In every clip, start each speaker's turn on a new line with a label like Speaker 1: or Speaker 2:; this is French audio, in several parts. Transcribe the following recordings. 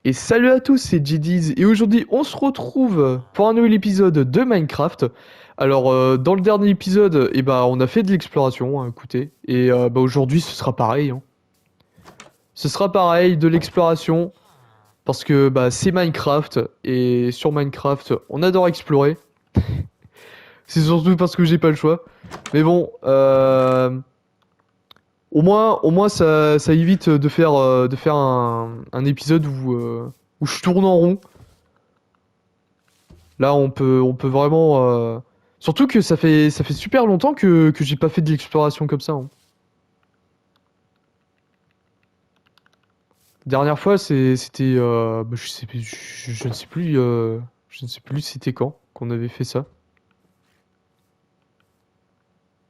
Speaker 1: Et salut à tous, c'est JD's et aujourd'hui on se retrouve pour un nouvel épisode de Minecraft. Alors dans le dernier épisode, on a fait de l'exploration, hein, écoutez, et aujourd'hui ce sera pareil, hein. Ce sera pareil, de l'exploration, parce que c'est Minecraft, et sur Minecraft on adore explorer. C'est surtout parce que j'ai pas le choix. Mais bon, au moins ça évite de faire un épisode où je tourne en rond. Là, on peut vraiment. Surtout que ça fait super longtemps que j'ai pas fait de l'exploration comme ça, hein. Dernière fois, c'était. Je ne sais plus. Je ne sais plus c'était quand qu'on avait fait ça.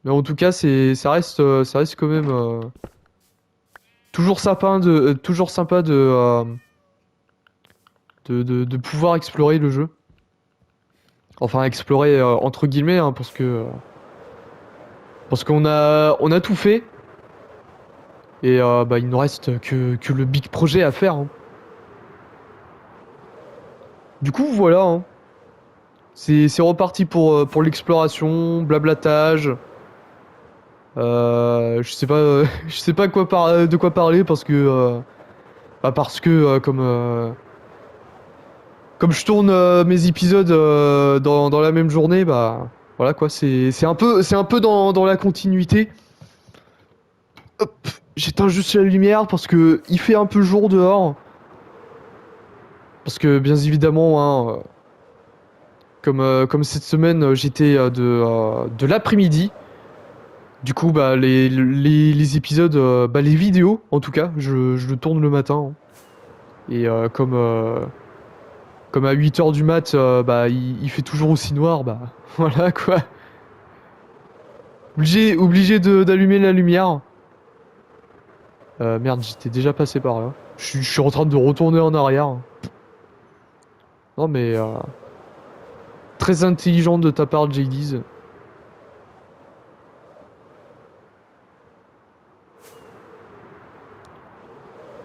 Speaker 1: Mais en tout cas, ça reste quand même toujours sympa de pouvoir explorer le jeu. Enfin, explorer entre guillemets, hein, parce qu'on a tout fait. Et il nous reste que le big projet à faire, hein. Du coup, voilà, hein. C'est reparti pour l'exploration, blablatage. Je sais pas, je sais pas de quoi parler parce que comme je tourne mes épisodes dans la même journée, voilà quoi, c'est un peu dans la continuité. Hop, j'éteins juste la lumière parce que il fait un peu jour dehors. Parce que bien évidemment, hein, comme cette semaine j'étais de l'après-midi. Du coup, les épisodes, les vidéos, en tout cas, je le tourne le matin, hein. Et comme à 8 h du mat, il fait toujours aussi noir, voilà quoi. Obligé d'allumer la lumière. Merde, j'étais déjà passé par là. Je suis en train de retourner en arrière. Non mais, très intelligent de ta part, JD's.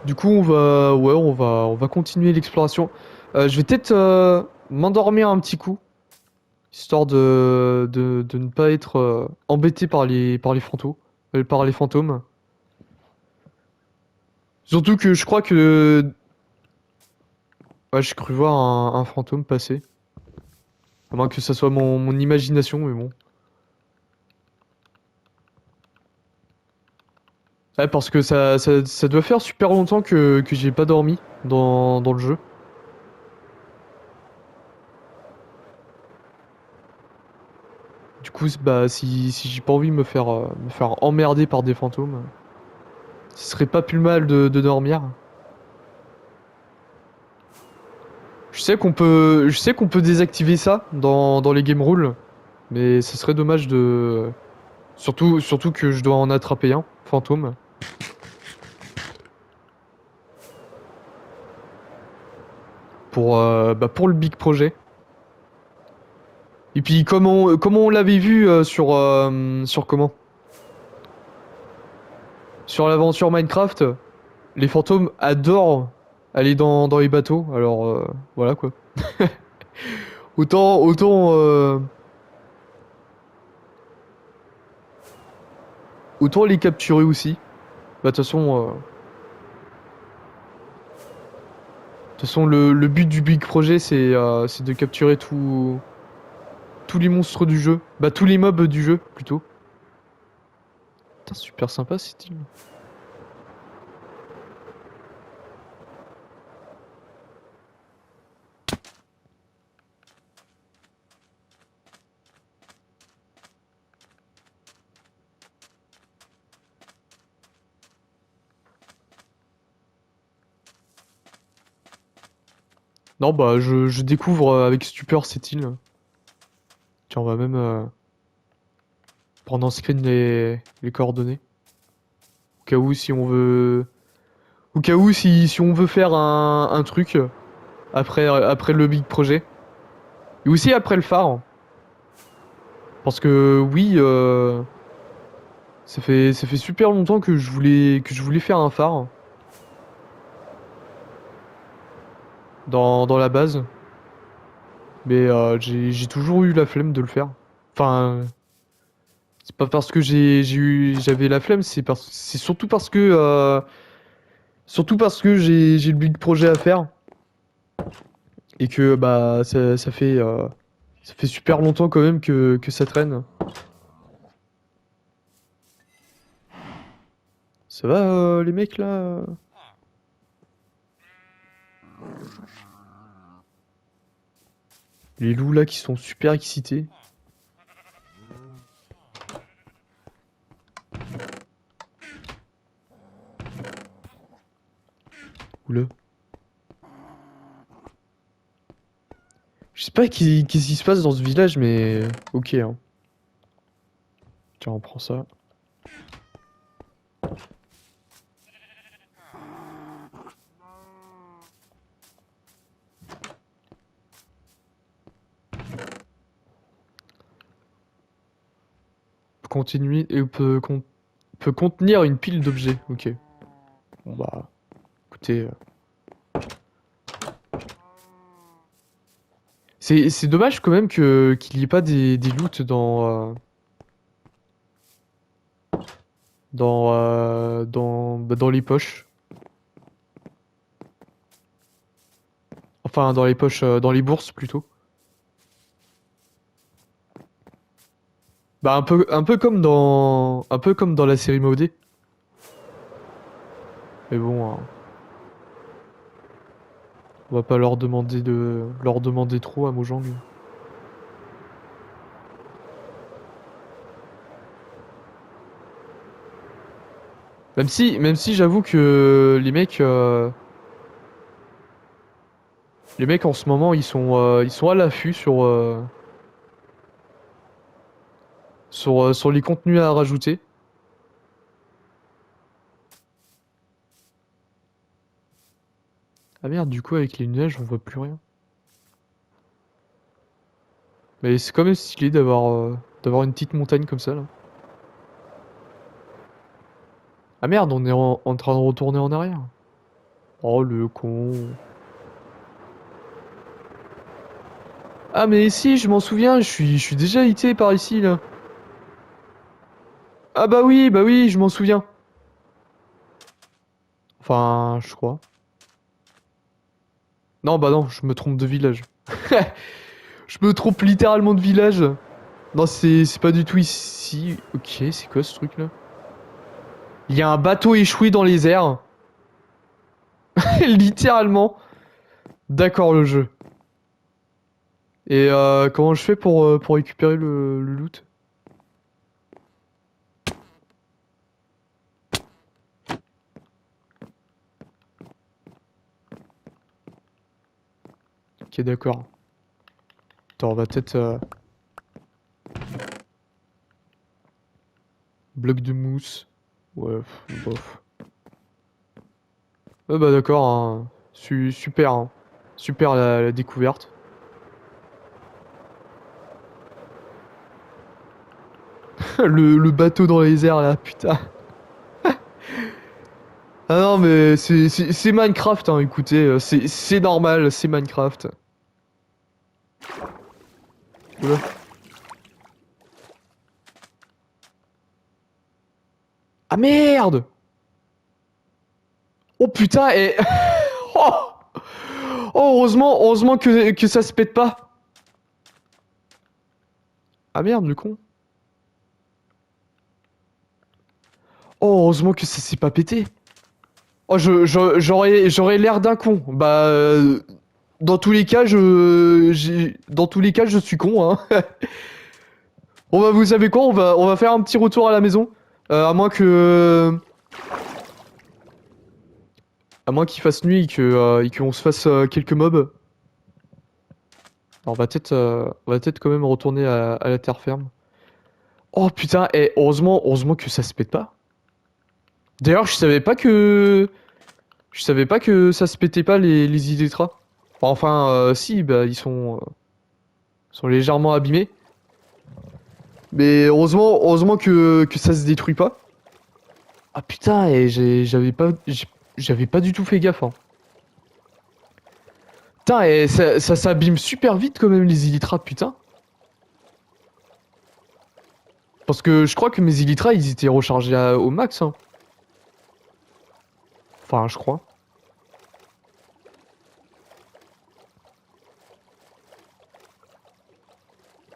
Speaker 1: Du coup, on va continuer l'exploration. Je vais peut-être m'endormir un petit coup. Histoire de ne pas être embêté par les fantômes. Surtout que je crois que... Ouais, j'ai cru voir un fantôme passer. À moins que ça soit mon imagination, mais bon. Ouais, parce que ça doit faire super longtemps que j'ai pas dormi dans le jeu. Du coup, si j'ai pas envie de me faire emmerder par des fantômes, ce serait pas plus mal de dormir. Je sais qu'on peut désactiver ça dans les game rules, mais ce serait dommage de... Surtout que je dois en attraper un, fantôme, pour le big projet. Et puis comme on l'avait vu sur comment? Sur l'aventure Minecraft, les fantômes adorent aller dans les bateaux, alors voilà quoi. Autant les capturer aussi. De toute façon, le but du big projet, c'est de capturer tous les monstres du jeu. Tous les mobs du jeu, plutôt. Putain, super sympa, cette île. Non, je découvre avec stupeur cette île. Tiens, on va même prendre en screen les coordonnées. Au cas où, si on veut... Au cas où, si on veut faire un truc après le big projet. Et aussi après le phare. Parce que, oui, ça fait super longtemps que je voulais faire un phare. dans la base. Mais j'ai toujours eu la flemme de le faire. Enfin, c'est pas parce que j'avais la flemme, c'est surtout parce que j'ai le big projet à faire et que bah ça fait super longtemps quand même que ça traîne. Ça va les mecs là? Les loups là qui sont super excités. Oula. Je sais pas qu'est-ce qui se passe dans ce village, mais ok. Hein. Tiens, on prend ça. Continuer et peut contenir une pile d'objets. Ok. Bon bah, écoutez, c'est dommage quand même que qu'il y ait pas des loots dans les poches. Enfin, dans les poches, dans les bourses plutôt. Bah un peu comme dans la série modée. Mais bon, hein, on va pas leur demander trop à Mojang. Même si j'avoue que les mecs en ce moment ils sont à l'affût sur les contenus à rajouter. Ah merde, du coup avec les nuages on voit plus rien. Mais c'est quand même stylé d'avoir une petite montagne comme ça là. Ah merde, on est en train de retourner en arrière. Oh le con. Ah mais si, je m'en souviens, je suis déjà été par ici là. Ah bah oui, je m'en souviens. Enfin, je crois. Non, bah non, je me trompe de village. Je me trompe littéralement de village. Non, c'est pas du tout ici. Ok, c'est quoi ce truc là? Il y a un bateau échoué dans les airs. Littéralement. D'accord le jeu. Et comment je fais pour récupérer le loot? Ok, d'accord. Attends, on va peut-être... bloc de mousse. Ouais, bof. Ouais, bah d'accord, hein. Super, hein. Super la découverte. Le bateau dans les airs là, putain. Ah non, mais c'est Minecraft, hein, écoutez, c'est normal, c'est Minecraft. Oula. Ah merde! Oh putain, et... oh, oh, heureusement que ça se pète pas. Ah merde, le con. Oh, heureusement que ça s'est pas pété. Oh, j'aurais l'air d'un con. Bah, dans tous les cas, dans tous les cas, je suis con, hein. Bon bah, vous savez quoi, on va faire un petit retour à la maison. À moins que... À moins qu'il fasse nuit et qu'on se fasse quelques mobs. Alors, on va peut-être quand même retourner à la terre ferme. Oh putain, et heureusement que ça se pète pas. D'ailleurs, je savais pas que ça se pétait pas les Illetras. Enfin, si, bah sont légèrement abîmés. Mais heureusement que ça se détruit pas. Ah putain, et j'avais pas du tout fait gaffe. Hein. Putain, et ça s'abîme super vite quand même les élytras, putain. Parce que je crois que mes élytras, ils étaient rechargés au max, hein. Enfin, je crois.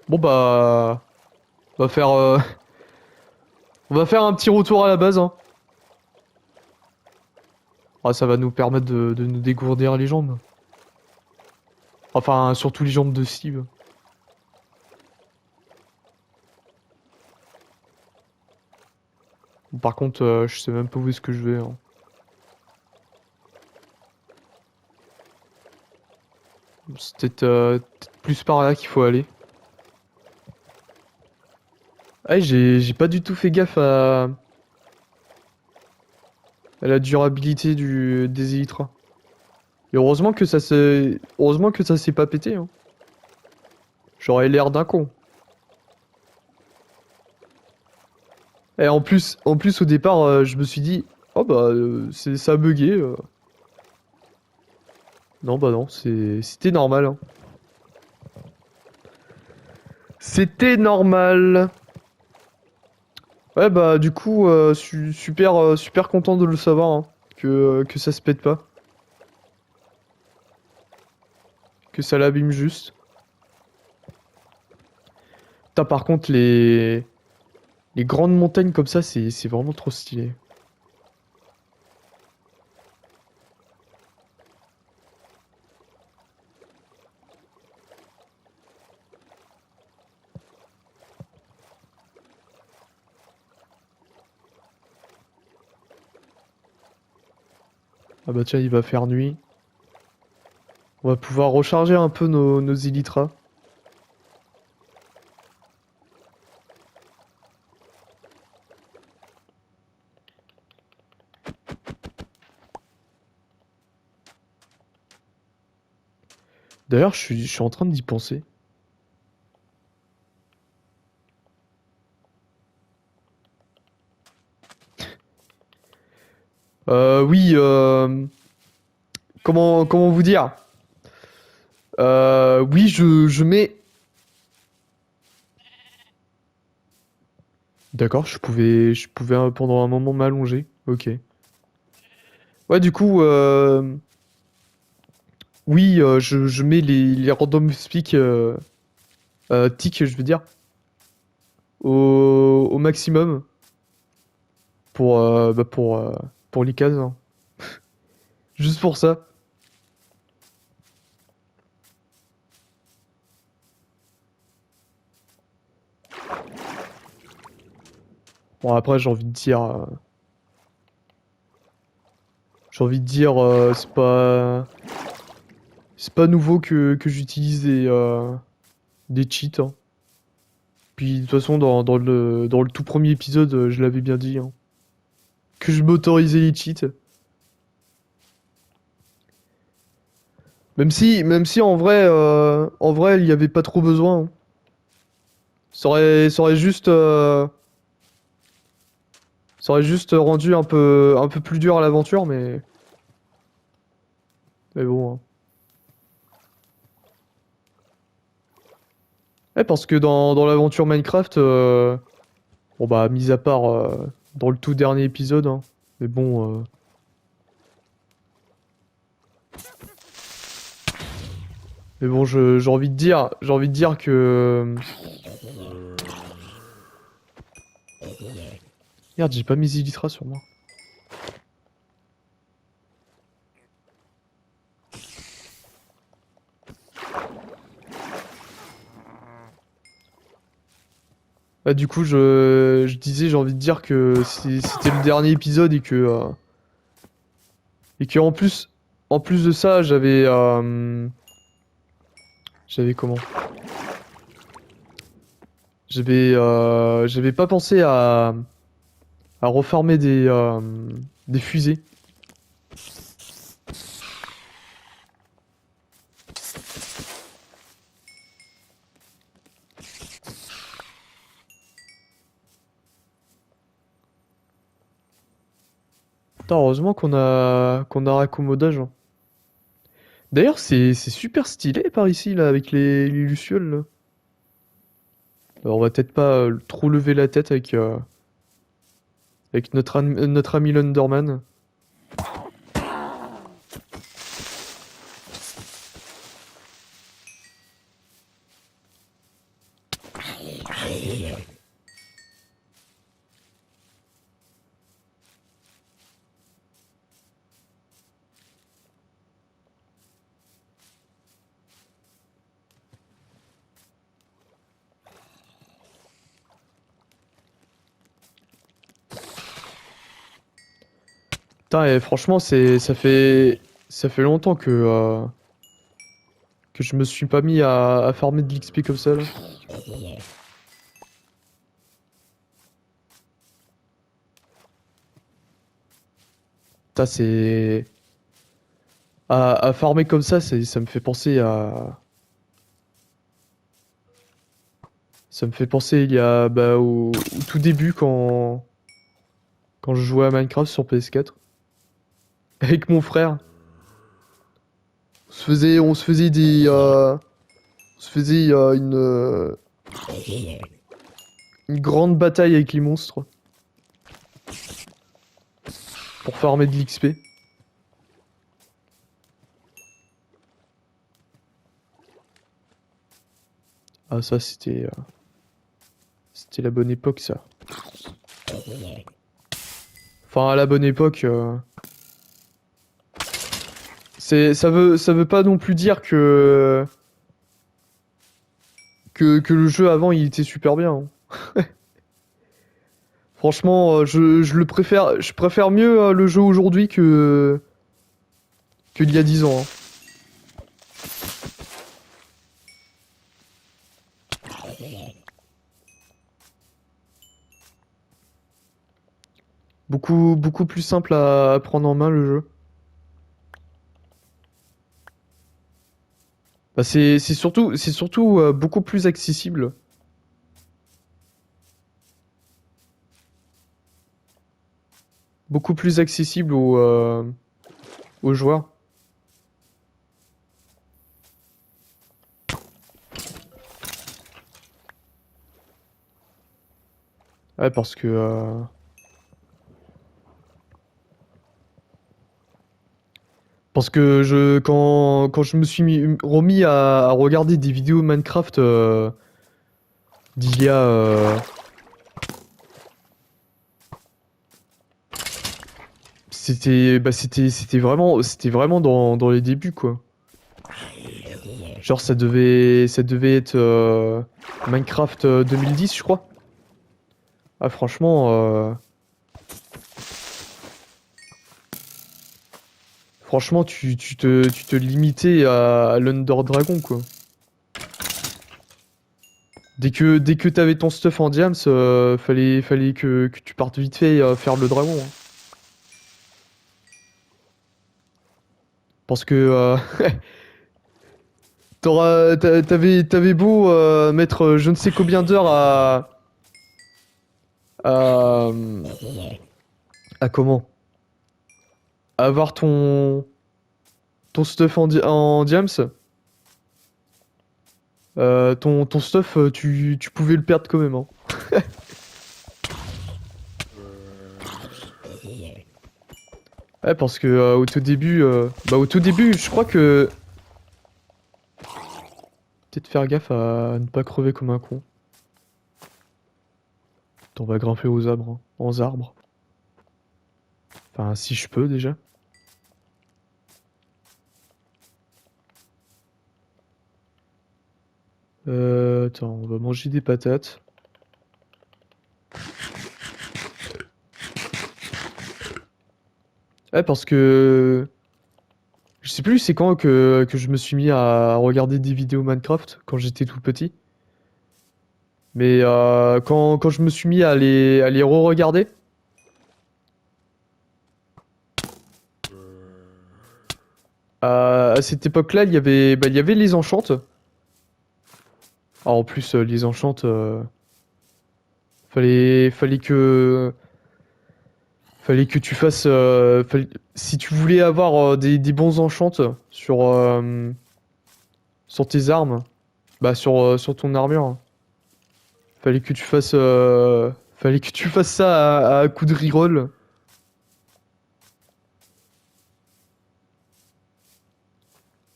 Speaker 1: Bon bah... On va faire... on va faire un petit retour à la base, hein. Ah, ça va nous permettre de nous dégourdir les jambes. Enfin, surtout les jambes de Steve. Bon, par contre, je sais même pas où est-ce que je vais, hein. C'est peut-être plus par là qu'il faut aller. Ah, j'ai pas du tout fait gaffe à la durabilité des élytras. Et heureusement que ça s'est pas pété, hein. J'aurais l'air d'un con. Et en plus au départ, je me suis dit, oh bah, ça a bugué. Non, bah non, c'était normal, hein. C'était normal. Ouais, bah du coup, super, super content de le savoir, hein, que ça se pète pas. Que ça l'abîme juste. Putain, par contre, les grandes montagnes comme ça, c'est vraiment trop stylé. Ah bah tiens, il va faire nuit. On va pouvoir recharger un peu nos élytras. D'ailleurs, je suis en train d'y penser. Oui, comment vous dire? Oui, je mets... D'accord, je pouvais pendant un moment m'allonger. Ok. Ouais, du coup, oui, je mets les random speak tick, je veux dire, au maximum pour les cases, hein. Juste pour ça. Bon, après, j'ai envie de dire, c'est pas nouveau que j'utilise des cheats, hein. Puis, de toute façon, dans le tout premier épisode, je l'avais bien dit, hein, que je m'autorisais les cheats. Même si en vrai, il y avait pas trop besoin, hein. Ça aurait juste, ça aurait juste rendu un peu plus dur à l'aventure, mais bon, hein. Ouais, parce que dans l'aventure Minecraft, bon bah, mis à part dans le tout dernier épisode, hein, mais bon, j'ai envie de dire que, merde, j'ai pas mis Elytra sur moi. Bah, du coup, je disais, j'ai envie de dire que c'était le dernier épisode et que en plus de ça, j'avais comment? J'avais pas pensé à reformer des fusées. Putain, heureusement qu'on a raccommodage, hein. D'ailleurs, c'est super stylé par ici, là, avec les lucioles, là. Alors, on va peut-être pas trop lever la tête avec notre ami Lunderman. Putain, et franchement, ça fait longtemps que je me suis pas mis à farmer de l'XP comme ça, là. Putain, à farmer comme ça me fait penser ça me fait penser il y a, bah, au tout début quand je jouais à Minecraft sur PS4 avec mon frère. On se faisait on se faisait une grande bataille avec les monstres pour farmer de l'XP. Ah, ça, c'était la bonne époque, ça. Enfin, à la bonne époque, ça veut pas non plus dire que le jeu avant, il était super bien, hein. Franchement, je préfère mieux le jeu aujourd'hui qu'il y a 10 ans, hein. Beaucoup plus simple à prendre en main le jeu. Bah, c'est surtout beaucoup plus accessible. Beaucoup plus accessible aux joueurs. Ouais, parce que quand je me suis remis à regarder des vidéos Minecraft d'il y a c'était vraiment dans les débuts, quoi. Genre ça devait être Minecraft 2010, je crois. Ah, franchement tu te limitais à l'Under Dragon, quoi. Dès que t'avais ton stuff en diams, fallait que tu partes vite fait faire le dragon, hein. Parce que t'avais beau mettre je ne sais combien d'heures à, à comment? À avoir ton stuff en diams, ton stuff, tu pouvais le perdre quand même, hein. Ouais, parce que au tout début, je crois que peut-être faire gaffe à ne pas crever comme un con. On va grimper aux arbres, hein, aux arbres. Enfin, si je peux déjà. Attends, on va manger des patates. Ouais, parce que je sais plus c'est quand que je me suis mis à regarder des vidéos Minecraft quand j'étais tout petit. Mais quand je me suis mis à les re-regarder, à cette époque-là, il y avait les enchantes. Alors, en plus, les enchantes, fallait Fallait que tu fasses... si tu voulais avoir des bons enchantes sur tes armes, bah sur ton armure, fallait que tu fasses... fallait que tu fasses ça à coup de reroll.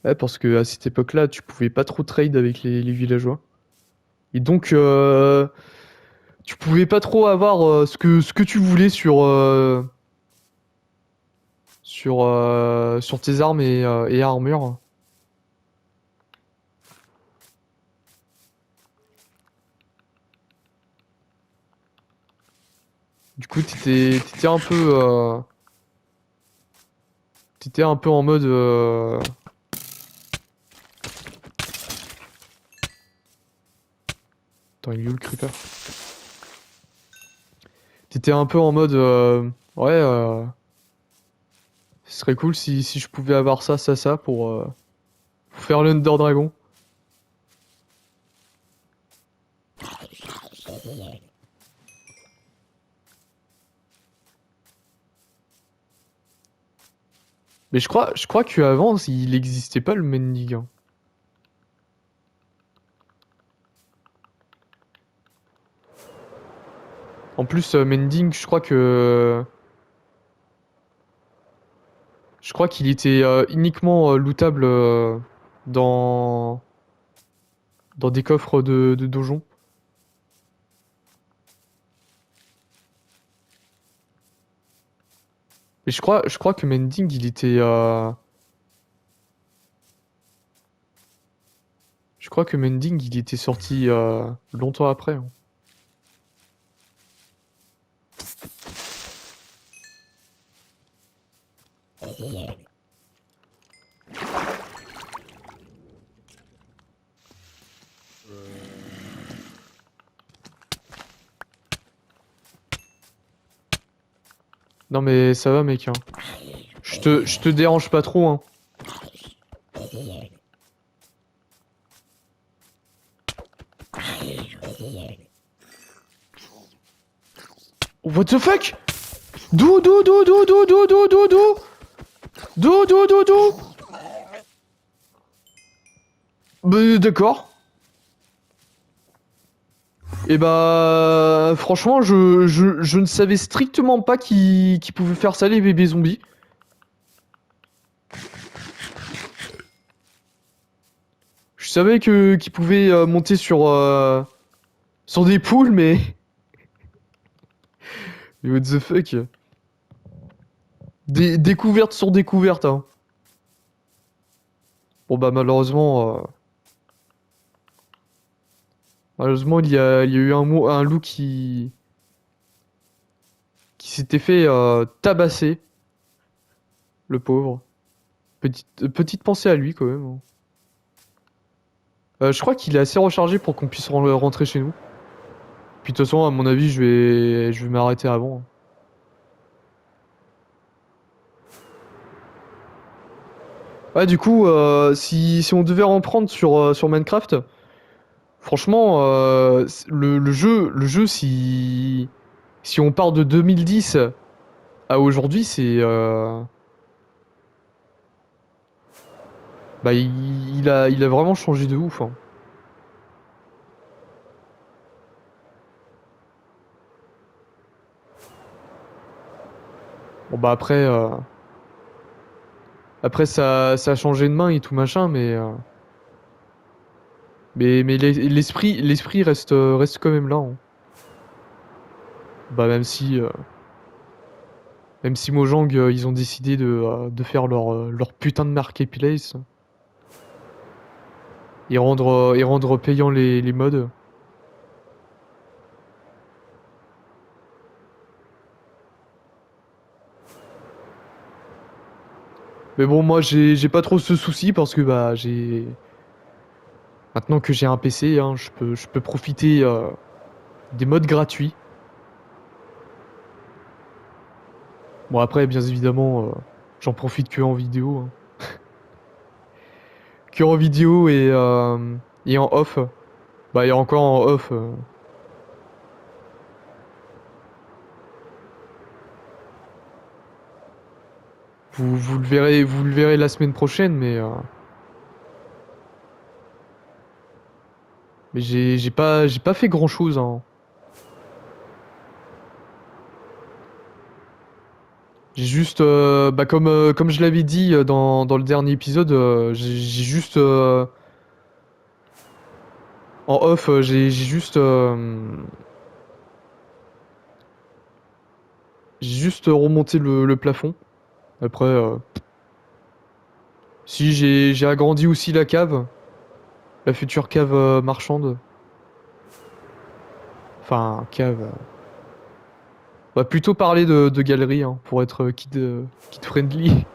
Speaker 1: Ouais, parce que à cette époque-là, tu pouvais pas trop trade avec les villageois. Et donc, tu pouvais pas trop avoir ce que tu voulais sur tes armes et armures. Du coup, t'étais un peu en mode. Attends, il est où le creeper? T'étais un peu en mode. Ouais, ce serait cool si je pouvais avoir ça pour faire l'Under Dragon. Mais je crois qu'avant, il n'existait pas le Mending, hein. En plus, Mending, je crois qu'il était uniquement lootable dans dans des coffres de donjons. Et je crois que Mending, je crois que Mending, il était sorti longtemps après, hein. Non mais ça va, mec, hein. Je te dérange pas trop, hein. What the fuck? D'où, d'où, d'où, d'où, d'où, d'où, d'où, d'où, d'où? D'où, d'où, d'où, d'où? Bah, d'accord. Et bah, franchement, je ne savais strictement pas qui pouvait faire ça, les bébés zombies. Je savais qu'ils pouvaient monter sur des poules, mais... Mais what the fuck? Découverte sur découverte, hein. Bon bah malheureusement il y a eu un loup qui s'était fait tabasser, le pauvre. Petite pensée à lui quand même, hein. Je crois qu'il est assez rechargé pour qu'on puisse rentrer chez nous. Puis de toute façon, à mon avis, je vais m'arrêter avant. Ouais, du coup, si on devait en prendre sur Minecraft, franchement, le jeu, si on part de 2010 à aujourd'hui, bah, il a vraiment changé de ouf, hein. Bon, bah après ça a changé de main et tout machin, mais l'esprit reste quand même là, hein. Bah, même si Mojang, ils ont décidé de faire leur putain de marketplace et rendre payant les mods. Mais bon, moi, j'ai pas trop ce souci parce que, bah, maintenant que j'ai un PC, hein, je peux profiter des mods gratuits. Bon, après, bien évidemment, j'en profite que en vidéo, hein. Que en vidéo et en off. Bah, et encore en off. Vous le verrez la semaine prochaine, mais j'ai pas fait grand-chose, hein. J'ai juste, bah comme je l'avais dit dans le dernier épisode, j'ai juste en off, j'ai juste remonté le plafond. Après, si j'ai agrandi aussi la cave, la future cave marchande. Enfin, cave. On va plutôt parler de galerie, hein, pour être kid friendly.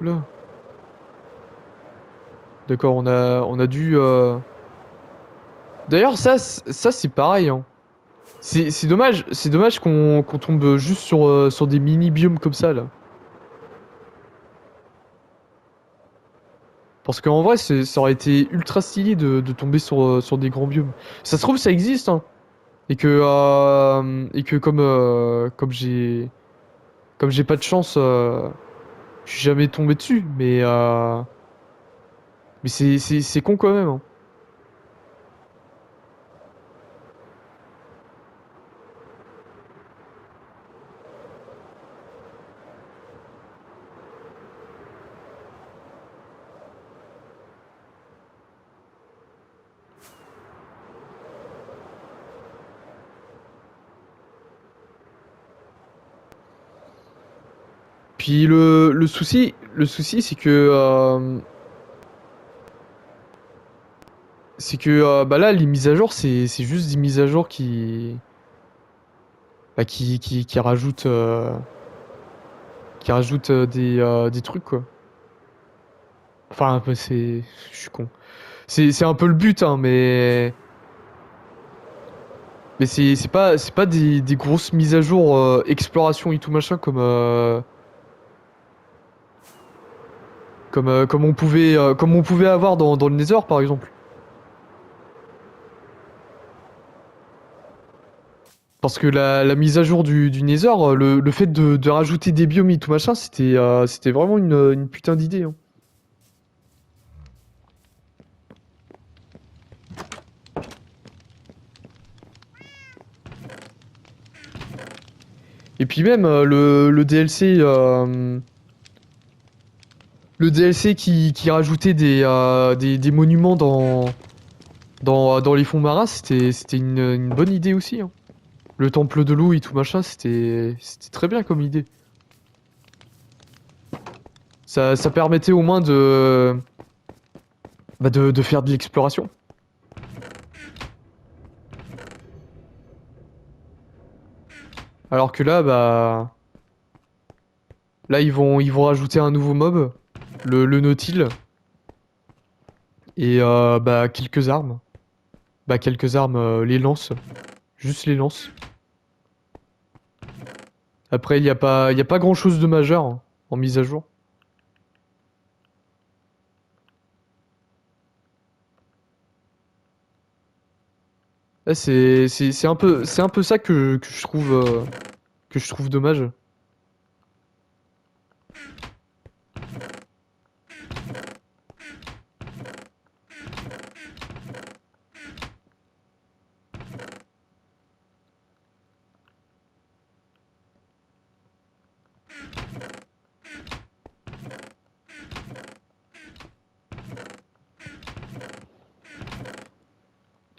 Speaker 1: Oula. D'accord, on a dû. D'ailleurs, ça c'est pareil, hein. C'est dommage qu'on tombe juste sur des mini biomes comme ça là. Parce qu'en vrai, ça aurait été ultra stylé de tomber sur des grands biomes. Ça se trouve, ça existe, hein. Et que comme j'ai pas de chance, je suis jamais tombé dessus. Mais c'est con quand même, hein. Puis le souci, c'est que bah là, les mises à jour, c'est juste des mises à jour bah, qui rajoutent des trucs quoi. Enfin, bah, je suis con. C'est un peu le but, hein, mais c'est pas des grosses mises à jour exploration et tout machin comme on pouvait avoir dans le Nether par exemple. Parce que la mise à jour du Nether, le fait de rajouter des biomes et tout machin, c'était vraiment une putain d'idée, hein. Et puis même le DLC qui rajoutait des monuments dans les fonds marins, c'était une bonne idée aussi, hein. Le temple de l'eau et tout machin, c'était très bien comme idée. Ça permettait au moins de faire de l'exploration. Alors que là, là ils vont rajouter un nouveau mob, le Nautile, et bah quelques armes. Bah quelques armes, les lances, juste les lances. Après, il y a pas grand-chose de majeur, hein, en mise à jour. Là, c'est un peu ça que je trouve dommage.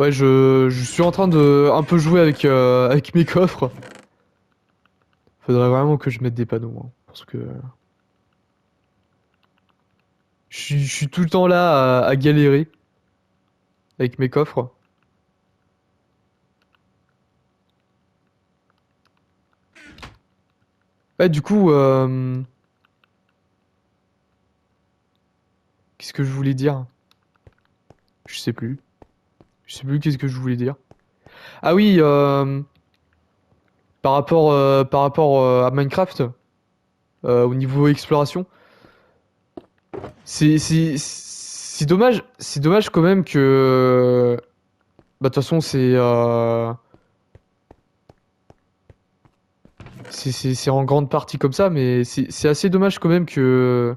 Speaker 1: Ouais, je suis en train de un peu jouer avec mes coffres. Faudrait vraiment que je mette des panneaux, hein, parce que je suis tout le temps là à galérer avec mes coffres. Ouais, du coup, qu'est-ce que je voulais dire? Je sais plus. Je sais plus qu'est-ce que je voulais dire. Ah oui, par rapport à Minecraft, au niveau exploration, c'est dommage quand même que Bah, de toute façon, c'est en grande partie comme ça, mais c'est assez dommage quand même que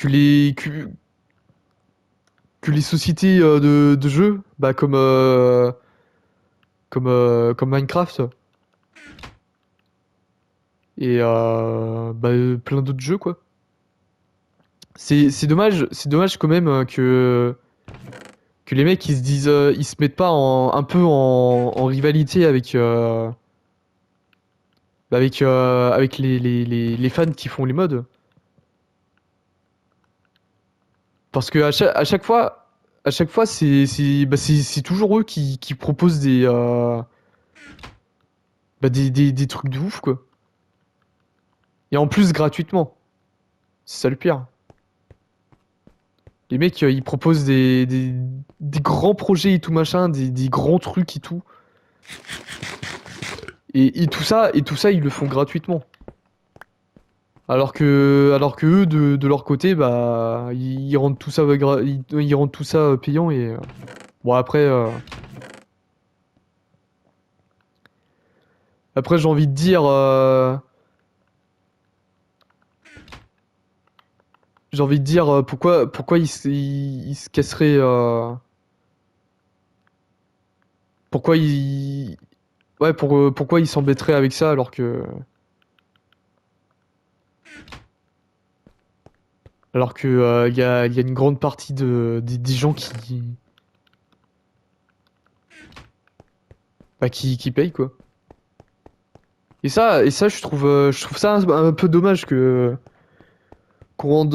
Speaker 1: les, que, que les sociétés de jeux, bah, comme Minecraft et bah, plein d'autres jeux, quoi. C'est dommage quand même que les mecs ils se disent, ils se mettent pas un peu en rivalité avec les fans qui font les mods. Parce que à chaque fois c'est toujours eux qui proposent des trucs de ouf, quoi. Et en plus gratuitement. C'est ça le pire. Les mecs, ils proposent des grands projets et tout machin, des grands trucs et tout. Et tout ça, ils le font gratuitement. Alors que eux, de leur côté, bah, ils rendent tout ça, ils rendent tout ça payant et bon après j'ai envie de dire, pourquoi ils se casseraient, pourquoi ils, ouais, pourquoi ils s'embêteraient avec ça alors que il y a une grande partie des gens qui payent, quoi. Et ça je trouve ça un peu dommage qu'on rende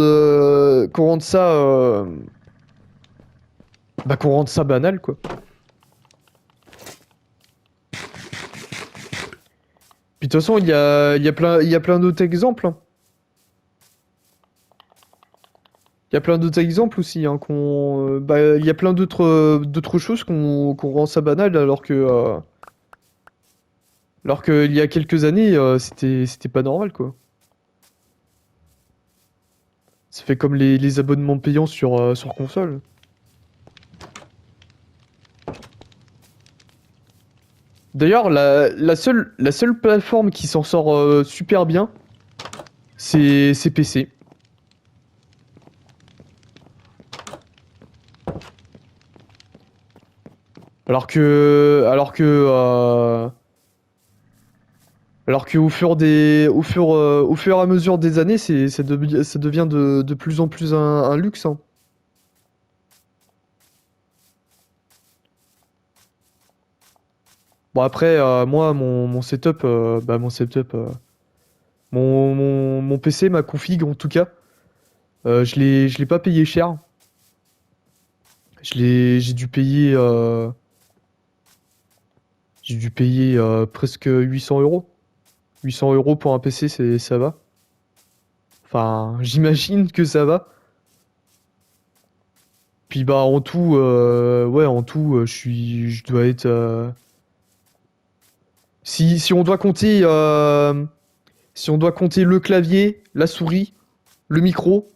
Speaker 1: ça qu'on rende ça banal, quoi. Puis de toute façon il y a plein d'autres exemples, hein. Il y a plein d'autres exemples aussi, hein, il y a plein d'autres choses qu'on rend ça banal alors que il y a quelques années c'était pas normal, quoi. Ça fait comme les abonnements payants sur console. D'ailleurs, la seule plateforme qui s'en sort super bien, c'est PC. Alors que au fur et à mesure des années, ça devient de plus en plus un luxe, hein. Bon après, moi, mon PC, ma config en tout cas, je l'ai pas payé cher. J'ai dû payer presque 800 euros. 800 euros pour un PC, ça va. Enfin, j'imagine que ça va. Puis bah en tout, ouais, en tout, je dois être. Si on doit compter, si on doit compter le clavier, la souris, le micro,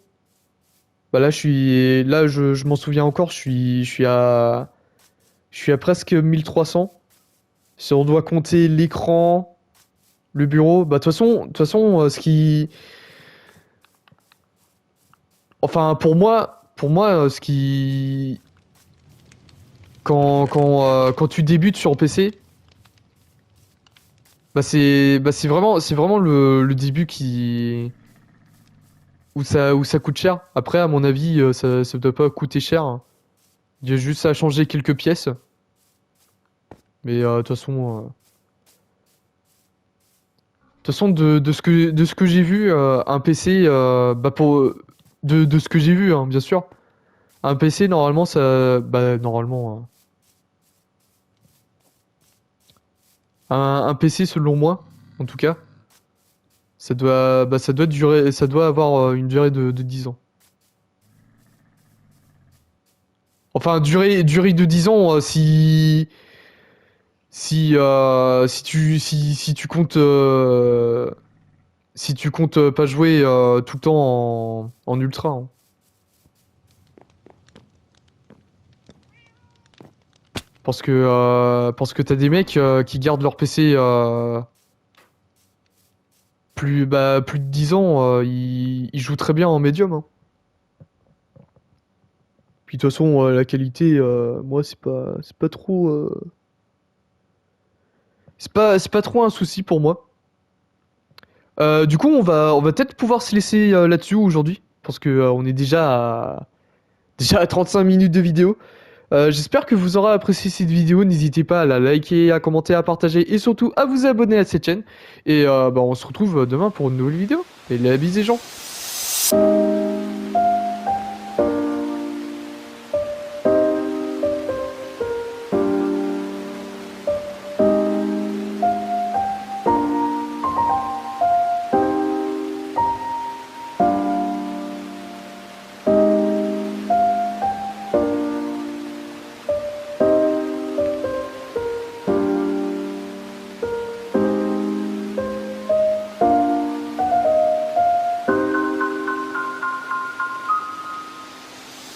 Speaker 1: bah là, je m'en souviens encore, je suis à presque 1300. Si on doit compter l'écran, le bureau, bah de toute façon, enfin pour moi, quand tu débutes sur PC, c'est vraiment le début où ça coûte cher. Après, à mon avis, ça doit pas coûter cher, hein. Il y a juste à changer quelques pièces. Mais de toute façon, de ce que j'ai vu, un PC, de ce que j'ai vu, hein, bien sûr, un PC normalement, normalement, un PC selon moi, en tout cas, ça doit avoir une durée de 10 ans. Enfin, durée de 10 ans, si tu comptes, si tu comptes pas jouer tout le temps en ultra, hein. Parce que t'as des mecs qui gardent leur PC plus de 10 ans, ils jouent très bien en médium, hein. Puis de toute façon, la qualité, moi, c'est pas trop, c'est pas trop un souci pour moi. Du coup, on va peut-être pouvoir se laisser là-dessus aujourd'hui, parce que on est déjà à 35 minutes de vidéo. J'espère que vous aurez apprécié cette vidéo. N'hésitez pas à la liker, à commenter, à partager et surtout à vous abonner à cette chaîne. Et on se retrouve demain pour une nouvelle vidéo. Et la bise les gens.